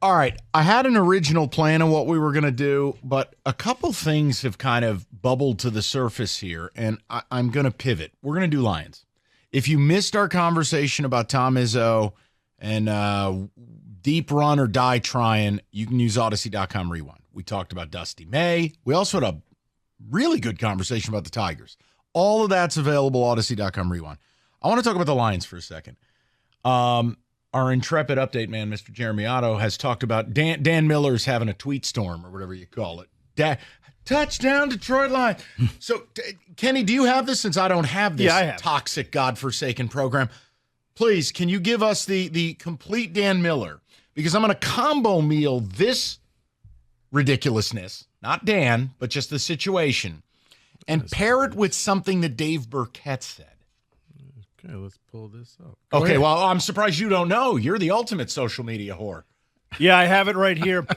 All right. I had an original plan of what we were going to do, but a couple things have kind of bubbled to the surface here, and I'm going to pivot. We're going to do Lions. If you missed our conversation about Tom Izzo and deep run or die trying, you can use Odyssey.com Rewind. We talked about Dusty May. We also had a really good conversation about the Tigers. All of that's available, Odyssey.com Rewind. I want to talk about the Lions for a second. Our intrepid update man, Mr. Jeremy Otto, has talked about Dan Miller's having a tweet storm or whatever you call it. Touchdown, Detroit Lions. So, Kenny, do you have this since I don't have this toxic, godforsaken program? Please, can you give us the complete Dan Miller? Because I'm going to combo meal this ridiculousness, not Dan, but just the situation, and pair it with something that Dave Burkett said. Okay, let's pull this up. Okay, well, I'm surprised you don't know. You're the ultimate social media whore. Yeah, I have it right here.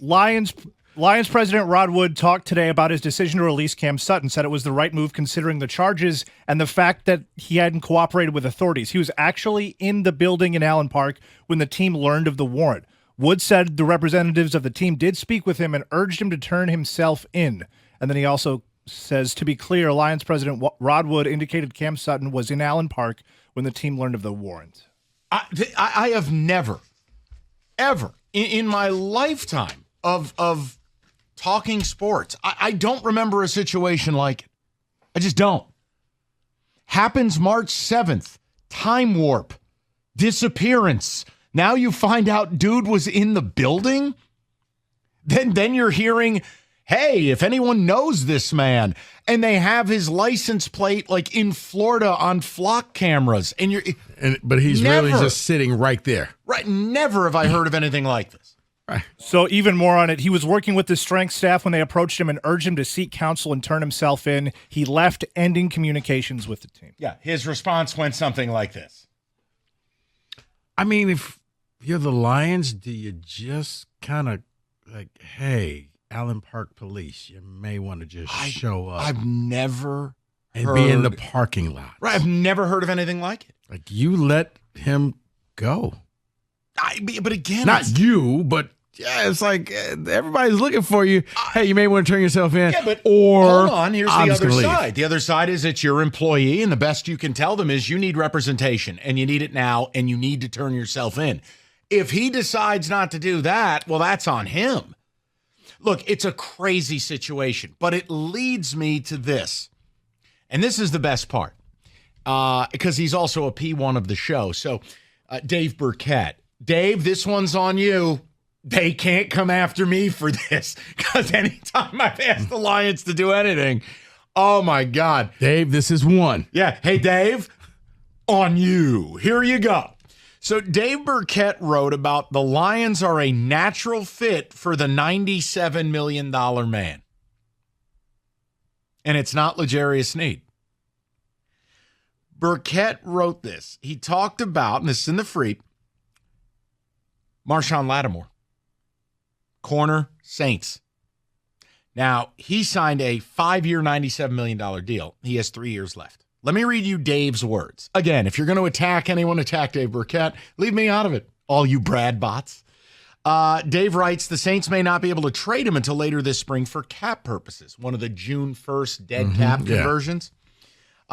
Lions president Rod Wood talked today about his decision to release Cam Sutton, said it was the right move considering the charges and the fact that he hadn't cooperated with authorities. He was actually in the building in Allen Park when the team learned of the warrant. Wood said the representatives of the team did speak with him and urged him to turn himself in. And then he also says, to be clear, Lions president Rod Wood indicated Cam Sutton was in Allen Park when the team learned of the warrant. I have never, ever, in my lifetime of talking sports, I don't remember a situation like it. I just don't. Happens March 7th. Time warp. Disappearance. Now you find out dude was in the building? Then you're hearing, hey, if anyone knows this man, and they have his license plate like in Florida on flock cameras, but he's really just sitting right there. Right, never have I heard of anything like this. Right. So even more on it, he was working with the strength staff when they approached him and urged him to seek counsel and turn himself in. He left, ending communications with the team. Yeah, his response went something like this. I mean, if you're the Lions, do you just kind of like, hey, Allen Park Police, you may want to just show up. I've never and be in the parking lot. Right, I've never heard of anything like it. Like, you let him go. But again, not you, but yeah, it's like everybody's looking for you. Hey, you may want to turn yourself in. Yeah, but or hold on, here's the other side. The other side is it's your employee, and the best you can tell them is you need representation, and you need it now, and you need to turn yourself in. If he decides not to do that, well, that's on him. Look, it's a crazy situation, but it leads me to this. And this is the best part, because he's also a P1 of the show. So, Dave Burkett. Dave, this one's on you. They can't come after me for this, because anytime I've asked the Lions to do anything, oh, my God. Dave, this is one. Yeah. Hey, Dave, on you. Here you go. So Dave Burkett wrote about the Lions are a natural fit for the $97 million man. And it's not L'Jarius Sneed. Burkett wrote this. He talked about, and this is in the free, Marshawn Latimore, corner, Saints. Now, he signed a 5-year, $97 million deal. He has 3 years left. Let me read you Dave's words. Again, if you're going to attack anyone, attack Dave Burkett. Leave me out of it, all you Brad bots. Dave writes, the Saints may not be able to trade him until later this spring for cap purposes, one of the June 1st dead cap conversions.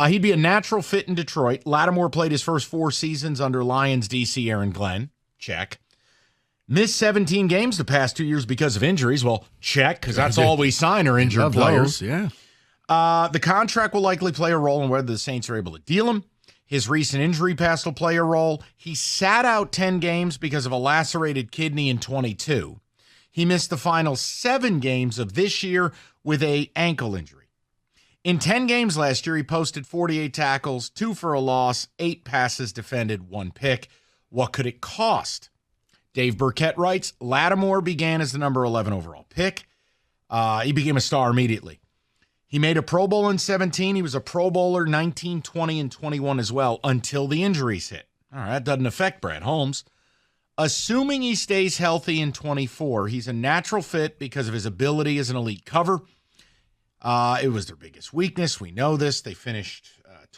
He'd be a natural fit in Detroit. Latimore played his first 4 seasons under Lions DC Aaron Glenn. Check. Missed 17 games the past 2 years because of injuries. Well, check, because that's all we sign are injured players. Yeah. The contract will likely play a role in whether the Saints are able to deal him. His recent injury past will play a role. He sat out 10 games because of a lacerated kidney in 22. He missed the final 7 games of this year with an ankle injury. In 10 games last year, he posted 48 tackles, 2 for a loss, 8 passes defended, 1 pick. What could it cost? Dave Burkett writes, Latimore began as the number 11 overall pick. He became a star immediately. He made a Pro Bowl in 17. He was a Pro Bowler 19, 20, and 21 as well until the injuries hit. All right, that doesn't affect Brad Holmes. Assuming he stays healthy in 24, he's a natural fit because of his ability as an elite cover. It was their biggest weakness. We know this. They finished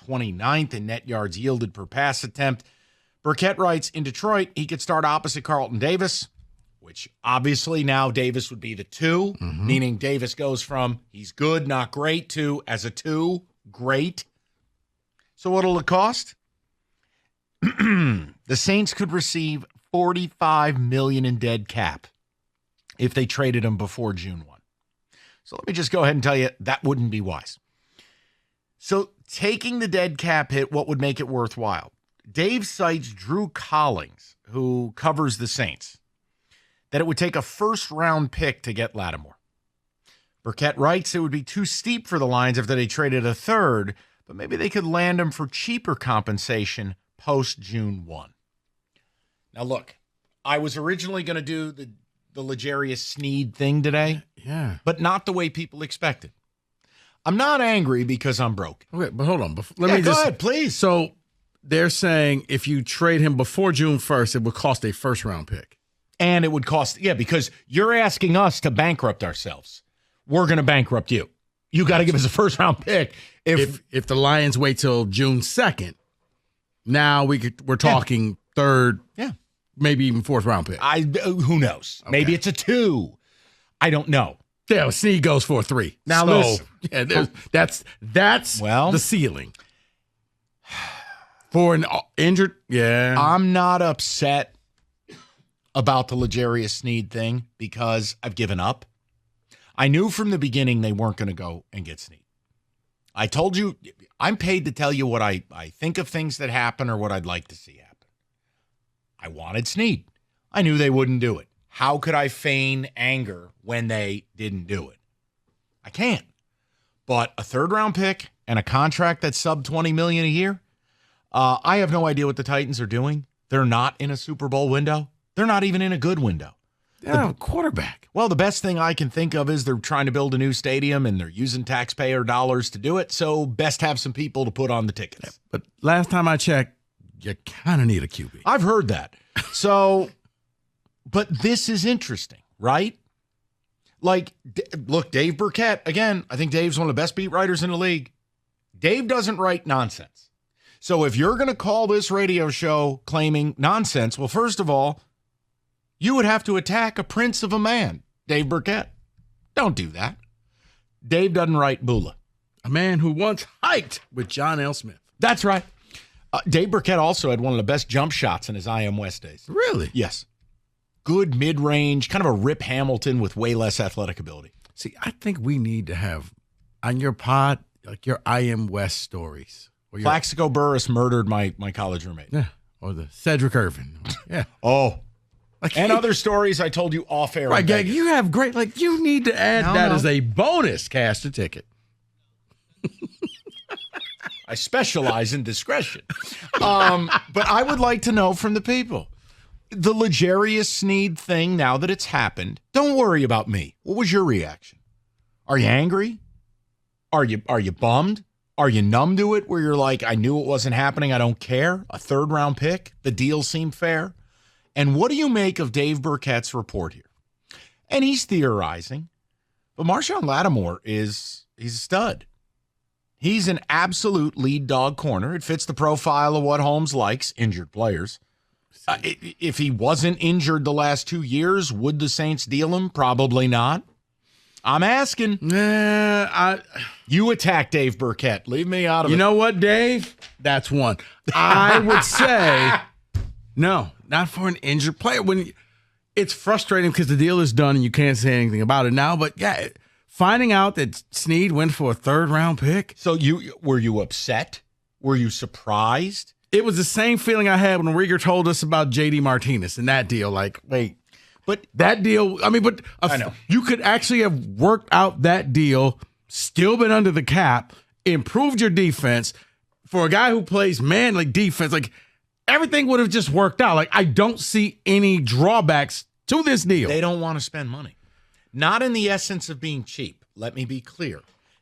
29th in net yards yielded per pass attempt. Burkett writes, in Detroit, he could start opposite Carlton Davis. which obviously now Davis would be the 2, meaning Davis goes from he's good, not great, to as a 2, great. So what'll it cost? The Saints could receive $45 million in dead cap if they traded him before June 1. So let me just go ahead and tell you that wouldn't be wise. So taking the dead cap hit, what would make it worthwhile? Dave cites Drew Collins, who covers the Saints, that it would take a first-round pick to get Latimore. Burkett writes it would be too steep for the Lions if they traded a third, but maybe they could land him for cheaper compensation post-June 1. Now, look, I was originally going to do the L'Jarius Sneed thing today, but not the way people expected. I'm not angry because I'm broke. Okay, but hold on. Go ahead, please. So they're saying if you trade him before June 1st, it would cost a first-round pick. And it would cost, because you're asking us to bankrupt ourselves. We're going to bankrupt you. You got to give us a first-round pick. If the Lions wait till June 2nd, now we're talking third, maybe even fourth-round pick. Who knows? Okay. Maybe it's a 2. I don't know. Yeah, Snead goes for a 3. Now, listen, that's the ceiling. For an injured, I'm not upset about the L'Jarius Sneed thing because I've given up. I knew from the beginning they weren't going to go and get Sneed. I told you, I'm paid to tell you what I think of things that happen or what I'd like to see happen. I wanted Sneed. I knew they wouldn't do it. How could I feign anger when they didn't do it? I can't. But a third-round pick and a contract that's sub $20 million a year, I have no idea what the Titans are doing. They're not in a Super Bowl window. They're not even in a good window. The quarterback. Well, the best thing I can think of is they're trying to build a new stadium and they're using taxpayer dollars to do it. So best have some people to put on the tickets. But last time I checked, you kind of need a QB. I've heard that. So, but this is interesting, right? Like, look, Dave Burkett, again, I think Dave's one of the best beat writers in the league. Dave doesn't write nonsense. So if you're going to call this radio show claiming nonsense, well, first of all, you would have to attack a prince of a man, Dave Burkett. Don't do that. Dave doesn't write Bula. A man who once hiked with John L. Smith. That's right. Dave Burkett also had one of the best jump shots in his IM West days. Really? Yes. Good mid-range, kind of a Rip Hamilton with way less athletic ability. See, I think we need to have on your pod, like your IM West stories. Plaxico Burress murdered my college roommate. Yeah. Or the Cedric Irvin. Yeah. Oh. And other stories I told you off air. Right, Gag, you have great, you need to add that as a bonus cash to ticket. I specialize in discretion. But I would like to know from the people. The L'Jarius Sneed thing, now that it's happened, don't worry about me. What was your reaction? Are you angry? Are you bummed? Are you numb to it where you're like, I knew it wasn't happening, I don't care? A third-round pick? The deal seemed fair? And what do you make of Dave Burkett's report here? And he's theorizing, but Marshawn Latimore he's a stud. He's an absolute lead dog corner. It fits the profile of what Holmes likes, injured players. If he wasn't injured the last 2 years, would the Saints deal him? Probably not. I'm asking. You attack Dave Burkett. Leave me out of it. You know what, Dave? That's one. I would say no, not for an injured player. When it's frustrating because the deal is done and you can't say anything about it now. But yeah, finding out that Sneed went for a third-round pick. So were you upset? Were you surprised? It was the same feeling I had when Rieger told us about J.D. Martinez and that deal. Like, wait, but that deal, I know. You could actually have worked out that deal, still been under the cap, improved your defense. For a guy who plays man-like defense, like, everything would have just worked out. Like, I don't see any drawbacks to this deal. They don't want to spend money. Not in the essence of being cheap. Let me be clear.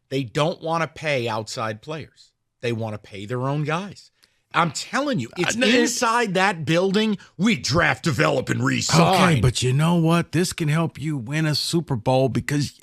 They don't want to pay outside players. They want to pay their own guys. I'm telling you, it's inside that building. We draft, develop, and re-sign. Okay, but you know what? This can help you win a Super Bowl because,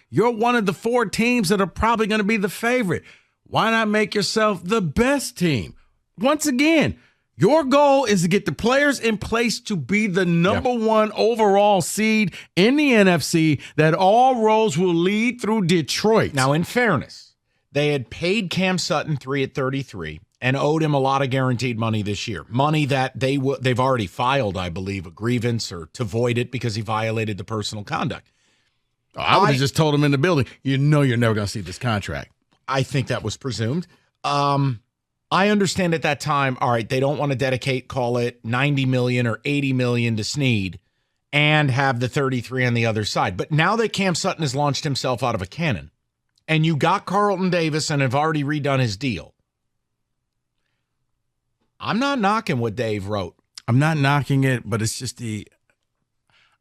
you're one of the 4 teams that are probably going to be the favorite. Why not make yourself the best team? Once again, Your goal is to get the players in place to be the number one overall seed in the NFC, that all roads will lead through Detroit. Now, in fairness, they had paid Cam Sutton 3 at 33 and owed him a lot of guaranteed money this year. Money that they've already filed, I believe, a grievance or to void it because he violated the personal conduct. I would have just told him in the building, you're never going to see this contract. I think that was presumed. I understand at that time, all right, they don't want to dedicate, call it $90 million or $80 million to Snead and have the 33 on the other side. But now that Cam Sutton has launched himself out of a cannon and you got Carlton Davis and have already redone his deal, I'm not knocking what Dave wrote. I'm not knocking it, but it's just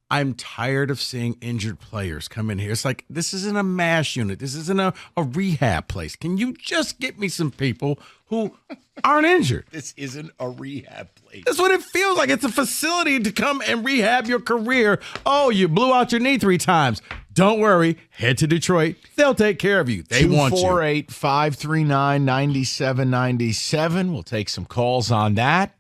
I'm tired of seeing injured players come in here. It's like, this isn't a MASH unit. This isn't a rehab place. Can you just get me some people who aren't injured? This isn't a rehab place. That's what it feels like. It's a facility to come and rehab your career. Oh, you blew out your knee 3 times. Don't worry. Head to Detroit. They'll take care of you. They want you. 248-539-9797. We'll take some calls on that.